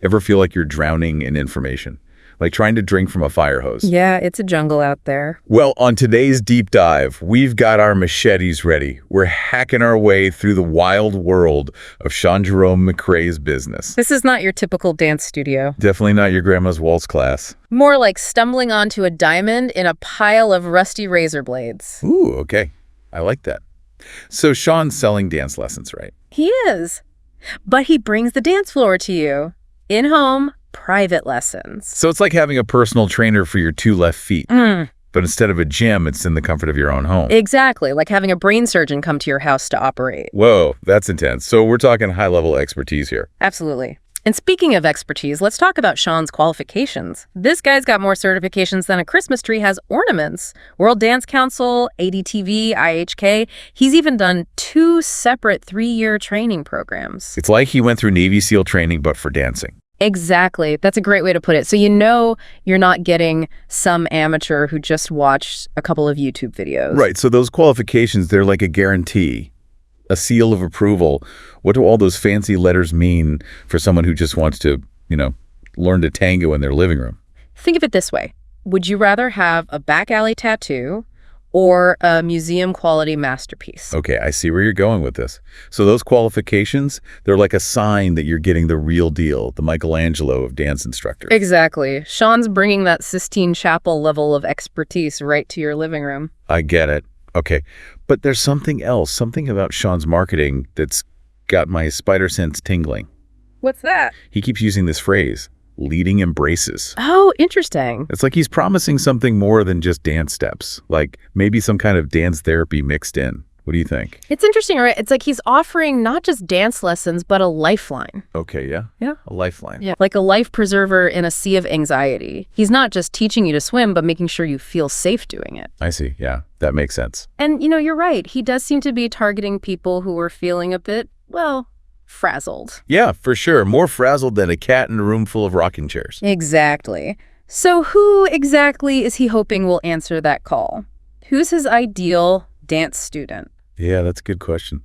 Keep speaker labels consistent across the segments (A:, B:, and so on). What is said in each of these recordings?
A: Ever feel like you're drowning in information? Like trying to drink from a fire hose?
B: Yeah, it's a jungle out there.
A: Well, on today's deep dive, we've got our machetes ready. We're hacking our way through the wild world of Shawn Jerome Cray's business.
B: This is not your typical dance studio.
A: Definitely not your grandma's waltz class.
B: More like stumbling onto a diamond in a pile of rusty razor blades.
A: Ooh, okay. I like that. So Shawn's selling dance lessons, right?
B: He is. But he brings the dance floor to you. In-home, private lessons.
A: So it's like having a personal trainer for your two left feet. But instead of a gym, it's in the comfort of your own home.
B: Exactly, like having a brain surgeon come to your house to operate.
A: Whoa, that's intense. So we're talking high-level expertise here.
B: Absolutely. And speaking of expertise, let's talk about Shawn's qualifications. This guy's got more certifications than a Christmas tree has ornaments. World Dance Council, ADTV, IHK. He's even done 2 separate 3-year training programs.
A: It's like he went through Navy SEAL training, but for dancing.
B: Exactly. That's a great way to put it. So you know you're not getting some amateur who just watched a couple of YouTube videos.
A: Right. So those qualifications, they're like a guarantee, a seal of approval. What do all those fancy letters mean for someone who just wants to, learn to tango in their living room?
B: Think of it this way. Would you rather have a back alley tattoo or a museum-quality masterpiece?
A: Okay, I see where you're going with this. So those qualifications, they're like a sign that you're getting the real deal, the Michelangelo of dance instructors.
B: Exactly. Shawn's bringing that Sistine Chapel level of expertise right to your living room.
A: I get it. Okay, but there's something else, something about Shawn's marketing that's got my spider sense tingling.
B: What's that?
A: He keeps using this phrase, leading embraces.
B: Oh, interesting.
A: It's like he's promising something more than just dance steps, like maybe some kind of dance therapy mixed in. What do you think?
B: It's interesting, right? It's like he's offering not just dance lessons, but a lifeline.
A: Okay, yeah?
B: Yeah.
A: A lifeline.
B: Yeah, like a life preserver in a sea of anxiety. He's not just teaching you to swim, but making sure you feel safe doing it.
A: I see, yeah. That makes sense.
B: And, you're right. He does seem to be targeting people who are feeling a bit, frazzled.
A: Yeah, for sure. More frazzled than a cat in a room full of rocking chairs.
B: Exactly. So who exactly is he hoping will answer that call? Who's his ideal dance student?
A: Yeah, that's a good question.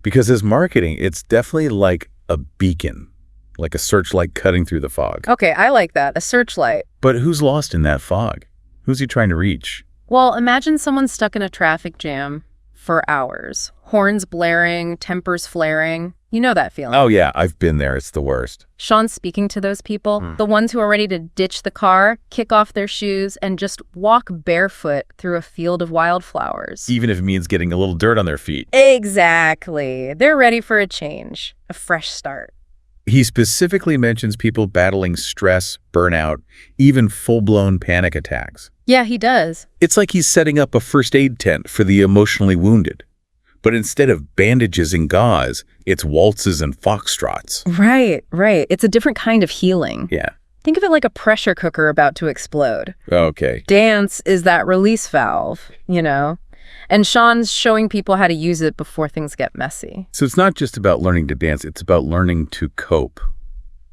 A: Because his marketing, it's definitely like a beacon, like a searchlight cutting through the fog.
B: Okay, I like that, a searchlight.
A: But who's lost in that fog? Who's he trying to reach?
B: Well, imagine someone stuck in a traffic jam for hours. Horns blaring, tempers flaring. You know that feeling.
A: Oh, yeah, I've been there. It's the worst.
B: Shawn's speaking to those people, the ones who are ready to ditch the car, kick off their shoes, and just walk barefoot through a field of wildflowers.
A: Even if it means getting a little dirt on their feet.
B: Exactly. They're ready for a change, a fresh start.
A: He specifically mentions people battling stress, burnout, even full-blown panic attacks.
B: Yeah, he does.
A: It's like he's setting up a first aid tent for the emotionally wounded. But instead of bandages and gauze, it's waltzes and foxtrots.
B: Right. It's a different kind of healing.
A: Yeah.
B: Think of it like a pressure cooker about to explode.
A: Okay.
B: Dance is that release valve, And Shawn's showing people how to use it before things get messy.
A: So it's not just about learning to dance, it's about learning to cope.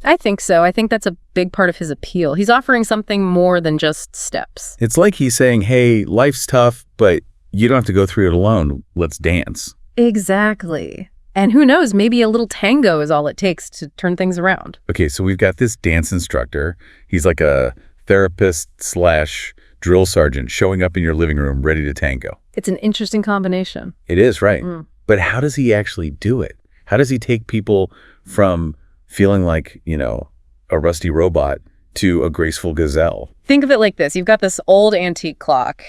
B: I think so. I think that's a big part of his appeal. He's offering something more than just steps.
A: It's like he's saying, hey, life's tough, but you don't have to go through it alone. Let's dance.
B: Exactly. And who knows, maybe a little tango is all it takes to turn things around.
A: Okay, so we've got this dance instructor. He's like a therapist / drill sergeant showing up in your living room ready to tango.
B: It's an interesting combination.
A: It is, right? But how does he actually do it? How does he take people from feeling like, a rusty robot to a graceful gazelle?
B: Think of it like this. You've got this old antique clock.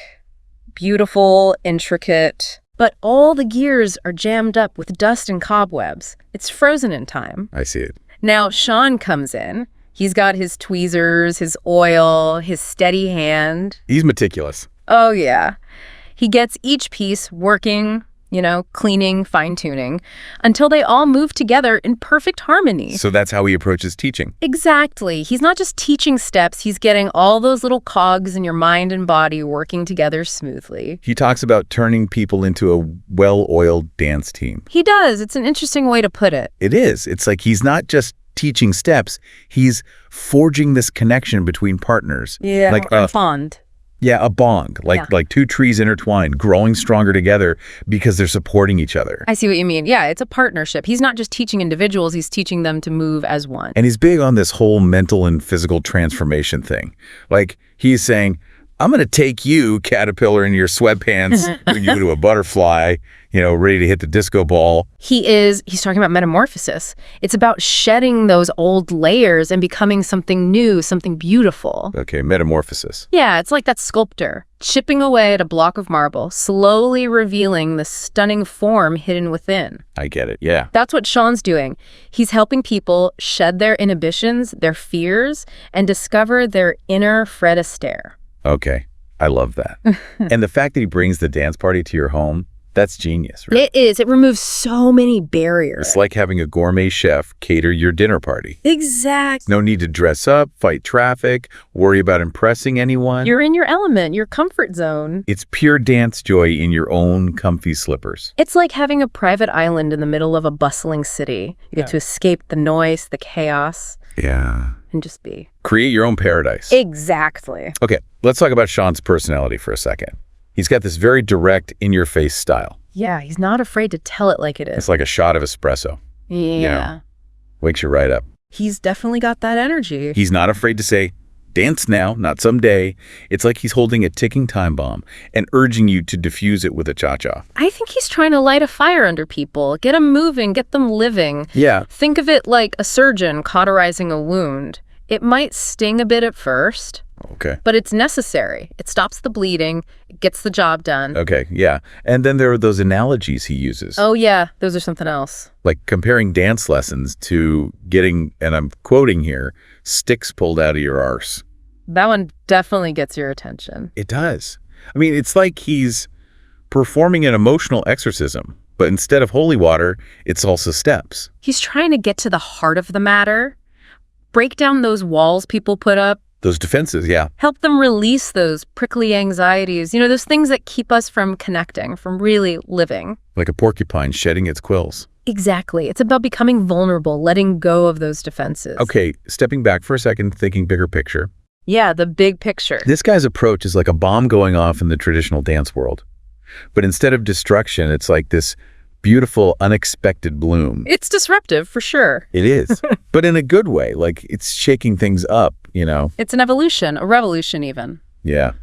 B: Beautiful, intricate, but all the gears are jammed up with dust and cobwebs. It's frozen in time.
A: I see it.
B: Now, Shawn comes in. He's got his tweezers, his oil, his steady hand.
A: He's meticulous.
B: Oh, yeah. He gets each piece working, cleaning, fine-tuning, until they all move together in perfect harmony.
A: So that's how he approaches teaching.
B: Exactly. He's not just teaching steps, he's getting all those little cogs in your mind and body working together smoothly.
A: He talks about turning people into a well-oiled dance team.
B: He does. It's an interesting way to put it.
A: It is. It's like he's not just teaching steps, he's forging this connection between partners.
B: Yeah,
A: like
B: fond.
A: Yeah, a bond, like two trees intertwined, growing stronger together because they're supporting each other.
B: I see what you mean. Yeah, it's a partnership. He's not just teaching individuals, he's teaching them to move as one.
A: And he's big on this whole mental and physical transformation thing. Like, he's saying, I'm going to take you, caterpillar, in your sweatpants, turn you into a butterfly, ready to hit the disco ball.
B: He's talking about metamorphosis. It's about shedding those old layers and becoming something new, something beautiful.
A: Okay, metamorphosis.
B: Yeah, it's like that sculptor, chipping away at a block of marble, slowly revealing the stunning form hidden within.
A: I get it, yeah.
B: That's what Shawn's doing. He's helping people shed their inhibitions, their fears, and discover their inner Fred Astaire.
A: Okay, I love that. And the fact that he brings the dance party to your home, that's genius, right?
B: It is. It removes so many barriers.
A: It's like having a gourmet chef cater your dinner party.
B: Exactly.
A: No need to dress up, fight traffic, worry about impressing anyone.
B: You're in your element, your comfort zone.
A: It's pure dance joy in your own comfy slippers.
B: It's like having a private island in the middle of a bustling city. You get to escape the noise, the chaos.
A: Yeah.
B: And just be.
A: Create your own paradise.
B: Exactly.
A: Okay, let's talk about Shawn's personality for a second. He's got this very direct, in-your-face style.
B: Yeah, he's not afraid to tell it like it is.
A: It's like a shot of espresso.
B: Yeah.
A: Wakes you right up.
B: He's definitely got that energy.
A: He's not afraid to say, dance now, not someday. It's like he's holding a ticking time bomb and urging you to diffuse it with a cha-cha.
B: I think he's trying to light a fire under people, get them moving, get them living.
A: Yeah.
B: Think of it like a surgeon cauterizing a wound. It might sting a bit at first,
A: okay,
B: but it's necessary. It stops the bleeding, it gets the job done.
A: Okay, yeah. And then there are those analogies he uses.
B: Oh, yeah, those are something else.
A: Like comparing dance lessons to getting, and I'm quoting here, sticks pulled out of your arse.
B: That one definitely gets your attention.
A: It does. I mean, it's like he's performing an emotional exorcism, but instead of holy water, it's also steps.
B: He's trying to get to the heart of the matter, break down those walls people put up.
A: Those defenses, yeah.
B: Help them release those prickly anxieties, those things that keep us from connecting, from really living.
A: Like a porcupine shedding its quills.
B: Exactly. It's about becoming vulnerable, letting go of those defenses.
A: Okay, stepping back for a second, thinking bigger picture.
B: Yeah, the big picture.
A: This guy's approach is like a bomb going off in the traditional dance world. But instead of destruction, it's like this beautiful, unexpected bloom.
B: It's disruptive, for sure.
A: It is. But in a good way, like it's shaking things up,
B: It's an evolution, a revolution even.
A: Yeah.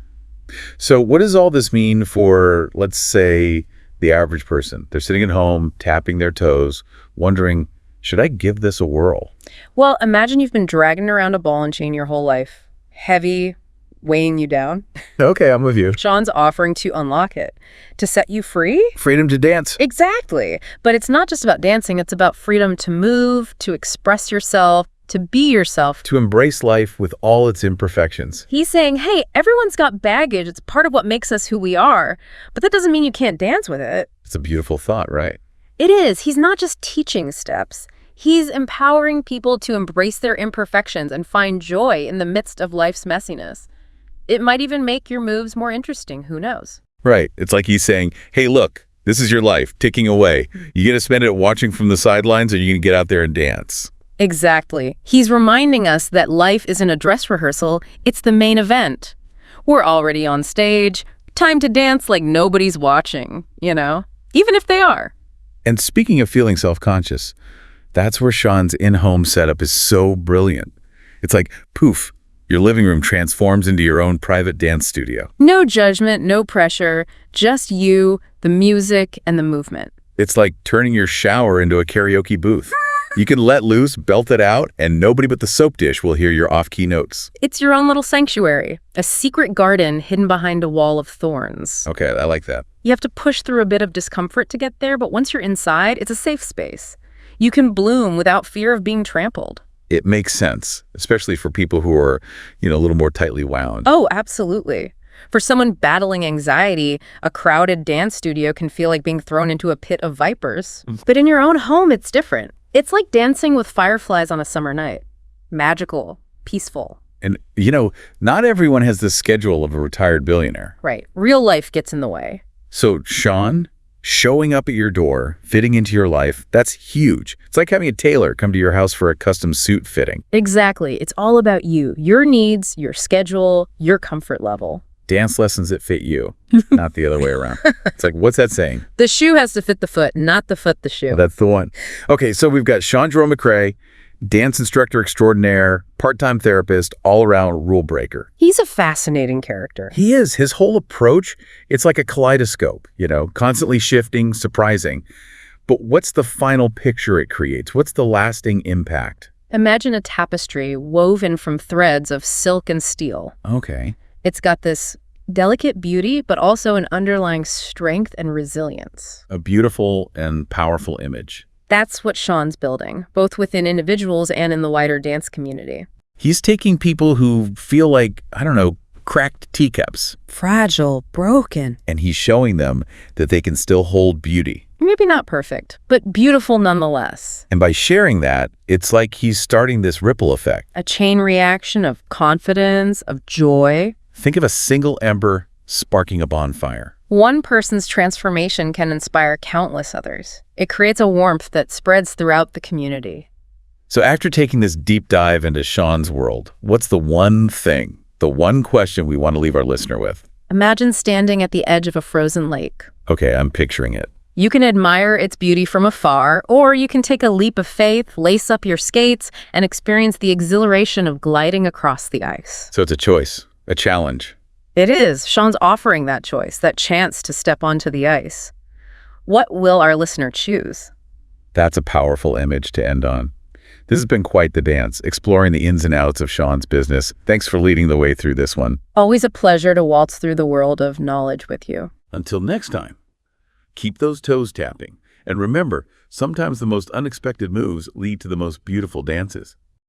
A: So what does all this mean for, let's say, the average person? They're sitting at home, tapping their toes, wondering, should I give this a whirl?
B: Well, imagine you've been dragging around a ball and chain your whole life. Heavy, weighing you down.
A: Okay, I'm with you.
B: Shawn's offering to unlock it, to set you free.
A: Freedom to dance.
B: Exactly. But it's not just about dancing. It's about freedom to move, to express yourself, to be yourself.
A: To embrace life with all its imperfections.
B: He's saying, hey, everyone's got baggage. It's part of what makes us who we are. But that doesn't mean you can't dance with it.
A: It's a beautiful thought, right?
B: It is. He's not just teaching steps. He's empowering people to embrace their imperfections and find joy in the midst of life's messiness. It might even make your moves more interesting. Who knows?
A: Right. It's like he's saying, hey, look, this is your life ticking away. You going to spend it watching from the sidelines, or you going to get out there and dance?
B: Exactly. He's reminding us that life isn't a dress rehearsal. It's the main event. We're already on stage. Time to dance like nobody's watching, even if they are.
A: And speaking of feeling self-conscious, that's where Shawn's in-home setup is so brilliant. It's like, poof, your living room transforms into your own private dance studio.
B: No judgment, no pressure, just you, the music, and the movement.
A: It's like turning your shower into a karaoke booth. You can let loose, belt it out, and nobody but the soap dish will hear your off-key notes.
B: It's your own little sanctuary, a secret garden hidden behind a wall of thorns.
A: Okay, I like that.
B: You have to push through a bit of discomfort to get there, but once you're inside, it's a safe space. You can bloom without fear of being trampled.
A: It makes sense, especially for people who are, a little more tightly wound.
B: Oh, absolutely. For someone battling anxiety, a crowded dance studio can feel like being thrown into a pit of vipers. But in your own home, it's different. It's like dancing with fireflies on a summer night. Magical, peaceful.
A: And, not everyone has the schedule of a retired billionaire.
B: Right. Real life gets in the way.
A: So, Shawn, showing up at your door, fitting into your life, that's huge. It's like having a tailor come to your house for a custom suit fitting.
B: Exactly. It's all about you, your needs, your schedule, your comfort level.
A: dance lessons that fit you, not the other way around. It's like, what's that saying?
B: The shoe has to fit the foot, not the foot the shoe.
A: That's the one. Okay, so we've got Shawn Jerome, Cray, dance instructor extraordinaire, part-time therapist, all-around rule breaker.
B: He's a fascinating character.
A: He is. His whole approach, it's like a kaleidoscope, constantly shifting, surprising. But what's the final picture it creates? What's the lasting impact?
B: Imagine a tapestry woven from threads of silk and steel.
A: Okay.
B: It's got this delicate beauty, but also an underlying strength and resilience.
A: A beautiful and powerful image.
B: That's what Shawn's building, both within individuals and in the wider dance community.
A: He's taking people who feel like, cracked teacups.
B: Fragile, broken.
A: And he's showing them that they can still hold beauty.
B: Maybe not perfect, but beautiful nonetheless.
A: And by sharing that, it's like he's starting this ripple effect.
B: A chain reaction of confidence, of joy.
A: Think of a single ember sparking a bonfire.
B: One person's transformation can inspire countless others. It creates a warmth that spreads throughout the community.
A: So after taking this deep dive into Shawn's world, what's the one thing, the one question we want to leave our listener with?
B: Imagine standing at the edge of a frozen lake.
A: Okay, I'm picturing it.
B: You can admire its beauty from afar, or you can take a leap of faith, lace up your skates, and experience the exhilaration of gliding across the ice.
A: So it's a choice, a challenge.
B: It is. Shawn's offering that choice, that chance to step onto the ice. What will our listener choose?
A: That's a powerful image to end on. This has been quite the dance, exploring the ins and outs of Shawn's business. Thanks for leading the way through this one.
B: Always a pleasure to waltz through the world of knowledge with you.
A: Until next time, keep those toes tapping. And remember, sometimes the most unexpected moves lead to the most beautiful dances.